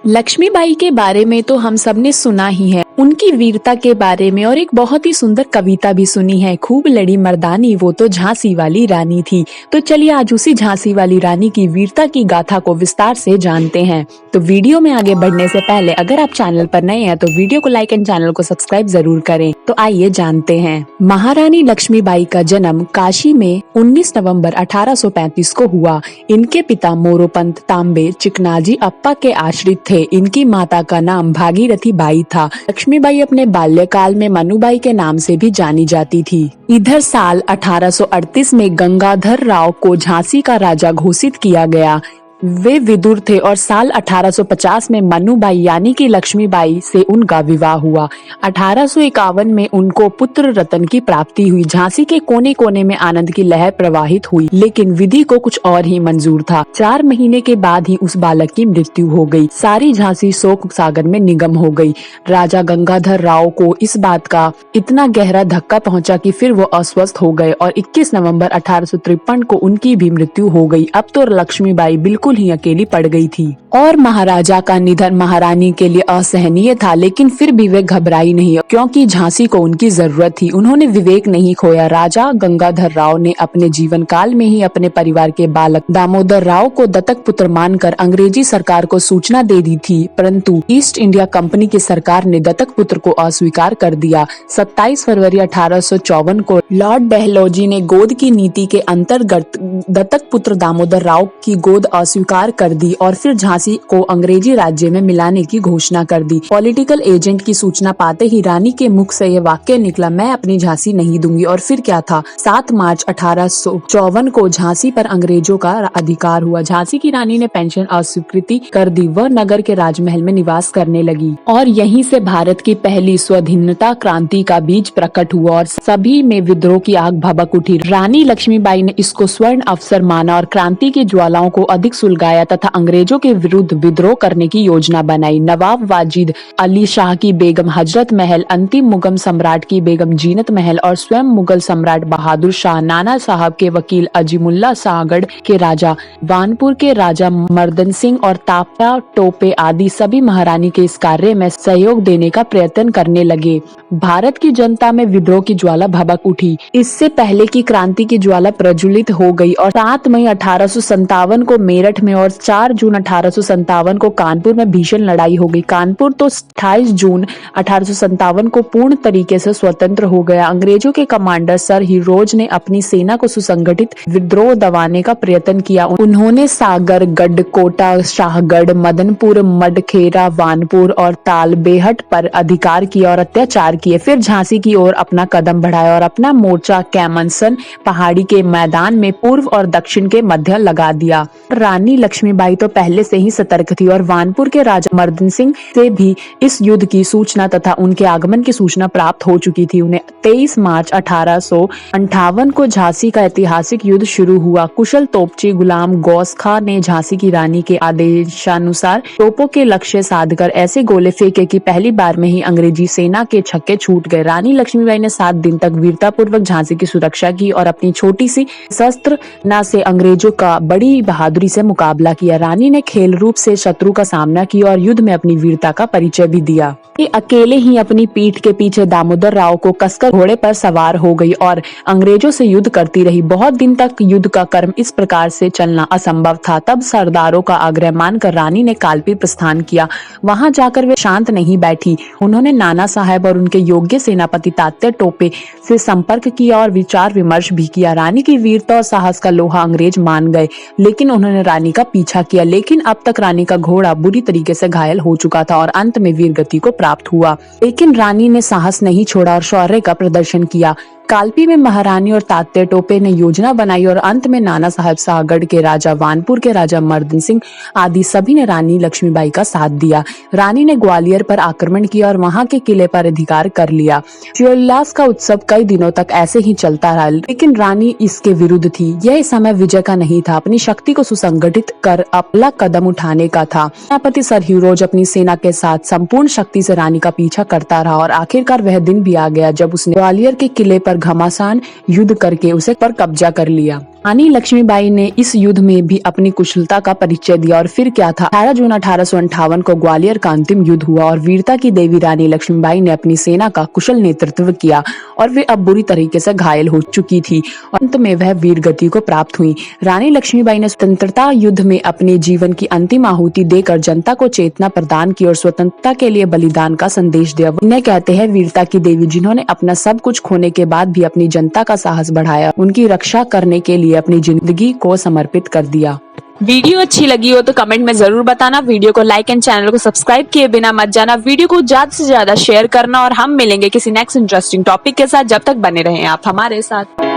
लक्ष्मीबाई के बारे में तो हम सब ने सुना ही है, उनकी वीरता के बारे में, और एक बहुत ही सुंदर कविता भी सुनी है, खूब लड़ी मर्दानी वो तो झांसी वाली रानी थी। तो चलिए आज उसी झांसी वाली रानी की वीरता की गाथा को विस्तार से जानते हैं। तो वीडियो में आगे बढ़ने से पहले अगर आप चैनल पर नए हैं तो वीडियो को लाइक एंड चैनल को सब्सक्राइब जरूर करें। तो आइए जानते हैं। महारानी लक्ष्मीबाई का जन्म काशी में 19 नवंबर 1835 को हुआ। इनके पिता मोरोपंत तांबे चिकनाजी अप्पा के आश्रित थे। इनकी माता का नाम भागीरथी बाई था। लक्ष्मीबाई अपने बाल्यकाल में मनुबाई के नाम से भी जानी जाती थी। इधर साल 1838 में गंगाधर राव को झांसी का राजा घोषित किया गया। वे विदुर थे और साल 1850 में मनुबाई यानी कि लक्ष्मीबाई से उनका विवाह हुआ। 1851 में उनको पुत्र रतन की प्राप्ति हुई। झांसी के कोने कोने में आनंद की लहर प्रवाहित हुई, लेकिन विधि को कुछ और ही मंजूर था। 4 महीने के बाद ही उस बालक की मृत्यु हो गई। सारी झांसी शोक सागर में निगम हो गई। राजा गंगाधर राव को इस बात का इतना गहरा धक्का पहुंचा कि फिर वो अस्वस्थ हो गए और 21 नवंबर 1853 को उनकी भी मृत्यु हो गई। अब तो लक्ष्मीबाई बिल्कुल ही अकेली पड़ गई थी और महाराजा का निधन महारानी के लिए असहनीय था, लेकिन फिर भी वे घबराई नहीं क्योंकि झांसी को उनकी जरूरत थी। उन्होंने विवेक नहीं खोया। राजा गंगाधर राव ने अपने जीवन काल में ही अपने परिवार के बालक दामोदर राव को दत्तक पुत्र मानकर अंग्रेजी सरकार को सूचना दे दी थी, परंतु ईस्ट इंडिया कंपनी की सरकार ने दत्तक पुत्र को अस्वीकार कर दिया। 27 फरवरी 1854 को लॉर्ड डलहौजी ने गोद की नीति के अंतर्गत दत्तक पुत्र दामोदर राव की गोद स्वीकार कर दी और फिर झांसी को अंग्रेजी राज्य में मिलाने की घोषणा कर दी। पॉलिटिकल एजेंट की सूचना पाते ही रानी के मुख से यह वाक्य निकला, मैं अपनी झांसी नहीं दूंगी। और फिर क्या था, 7 मार्च 1854 को झांसी पर अंग्रेजों का अधिकार हुआ। झांसी की रानी ने पेंशन अस्वीकृति कर दी। वह नगर के राजमहल में निवास करने लगी और यहीं से भारत की पहली स्वाधीनता क्रांति का बीज प्रकट हुआ और सभी में विद्रोह की आग भभक उठी। रानी लक्ष्मीबाई ने इसको स्वर्ण अवसर माना और क्रांति की ज्वालाओं को अधिक सुलगाया तथा अंग्रेजों के विरुद्ध विद्रोह करने की योजना बनाई। नवाब वाजिद अली शाह की बेगम हजरत महल, अंतिम मुगल सम्राट की बेगम जीनत महल और स्वयं मुगल सम्राट बहादुर शाह, नाना साहब के वकील अजीमुल्ला शाहगढ़ के राजा, वानपुर के राजा मर्दन सिंह और ताप्या टोपे आदि सभी महारानी के इस कार्य में सहयोग देने का प्रयत्न करने लगे। भारत की जनता में विद्रोह की ज्वाला भभक उठी। इससे पहले की क्रांति की ज्वाला प्रज्वलित हो गई और 7 मई 1857 को मेरठ में और 4 जून 1857 को कानपुर में भीषण लड़ाई हो गई। कानपुर तो 28 जून 1857 को पूर्ण तरीके से स्वतंत्र हो गया। अंग्रेजों के कमांडर सर हिरोज ने अपनी सेना को सुसंगठित विद्रोह दबाने का प्रयत्न किया। उन्होंने सागर, गढ़कोटा, शाहगढ़, मदनपुर, मडखेरा, वानपुर और तालबेहट पर अधिकार किया और अत्याचार किए। फिर झांसी की ओर अपना कदम बढ़ाया और अपना मोर्चा कैमनसन पहाड़ी के मैदान में पूर्व और दक्षिण के मध्य लगा दिया। रानी लक्ष्मीबाई तो पहले से ही सतर्क थी और वानपुर के राजा मर्दन सिंह से भी इस युद्ध की सूचना तथा उनके आगमन की सूचना प्राप्त हो चुकी थी। उन्हें 23 मार्च 1858 को झांसी का ऐतिहासिक युद्ध शुरू हुआ। कुशल तोपची गुलाम गौस खां ने झांसी की रानी के आदेशानुसार तोपों के लक्ष्य साधकर ऐसे गोले फेंके कि पहली बार में ही अंग्रेजी सेना के छक्के छूट गए। रानी लक्ष्मीबाई ने 7 दिन तक वीरतापूर्वक झांसी की सुरक्षा की और अपनी छोटी सी शस्त्र न से अंग्रेजों का बड़ी बहादुरी से मुकाबला किया। रानी ने खेल रूप से शत्रु का सामना किया और युद्ध में अपनी वीरता का परिचय भी दिया। अकेले ही अपनी पीठ के पीछे दामोदर राव को कसकर घोड़े पर सवार हो गई और अंग्रेजों से युद्ध करती रही। बहुत दिन तक युद्ध का क्रम इस प्रकार से चलना असंभव था। तब सरदारों का आग्रह मानकर रानी ने कालपी प्रस्थान किया। वहां जाकर वे शांत नहीं बैठी। उन्होंने नाना साहब और उनके योग्य सेनापति तात्या टोपे से संपर्क किया और विचार विमर्श भी किया। रानी की वीरता और साहस का लोहा अंग्रेज मान गए, लेकिन उन्होंने रानी का पीछा किया। लेकिन अब तक रानी का घोड़ा बुरी तरीके से घायल हो चुका था और अंत में वीरगति को प्राप्त हुआ। लेकिन रानी ने साहस नहीं छोड़ा और शौर्य का प्रदर्शन किया। कालपी में महारानी और तात्या टोपे ने योजना बनाई और अंत में नाना साहब शाहगढ़ के राजा, वानपुर के राजा मर्दन सिंह आदि सभी ने रानी लक्ष्मीबाई का साथ दिया। रानी ने ग्वालियर पर आक्रमण किया और वहां के किले पर अधिकार कर लिया। शिवोल्लास का उत्सव कई दिनों तक ऐसे ही चलता रहा, लेकिन रानी इसके विरुद्ध थी। यह समय विजय का नहीं था, अपनी शक्ति को सुसंगठित कर अगला कदम उठाने का था। सेनापति सर हिरोज अपनी सेना के साथ संपूर्ण शक्ति से रानी का पीछा करता रहा और आखिरकार वह दिन भी आ गया जब उसने ग्वालियर के किले पर घमासान युद्ध करके उसे पर कब्जा कर लिया। रानी लक्ष्मीबाई ने इस युद्ध में भी अपनी कुशलता का परिचय दिया। और फिर क्या था, 18 जून 1858 को ग्वालियर का अंतिम युद्ध हुआ और वीरता की देवी रानी लक्ष्मीबाई ने अपनी सेना का कुशल नेतृत्व किया और वे अब बुरी तरीके से घायल हो चुकी थी और अंत में वह वीर गति को प्राप्त हुई। रानी लक्ष्मीबाई ने स्वतंत्रता युद्ध में अपने जीवन की अंतिम आहुति देकर जनता को चेतना प्रदान की और स्वतंत्रता के लिए बलिदान का संदेश दिया। इन्हें कहते हैं वीरता की देवी, जिन्होंने अपना सब कुछ खोने के बाद भी अपनी जनता का साहस बढ़ाया, उनकी रक्षा करने के लिए अपनी जिंदगी को समर्पित कर दिया। वीडियो अच्छी लगी हो तो कमेंट में जरूर बताना, वीडियो को लाइक एंड चैनल को सब्सक्राइब किए बिना मत जाना, वीडियो को ज्यादा से ज्यादा शेयर करना और हम मिलेंगे किसी नेक्स्ट इंटरेस्टिंग टॉपिक के साथ। जब तक बने रहें आप हमारे साथ।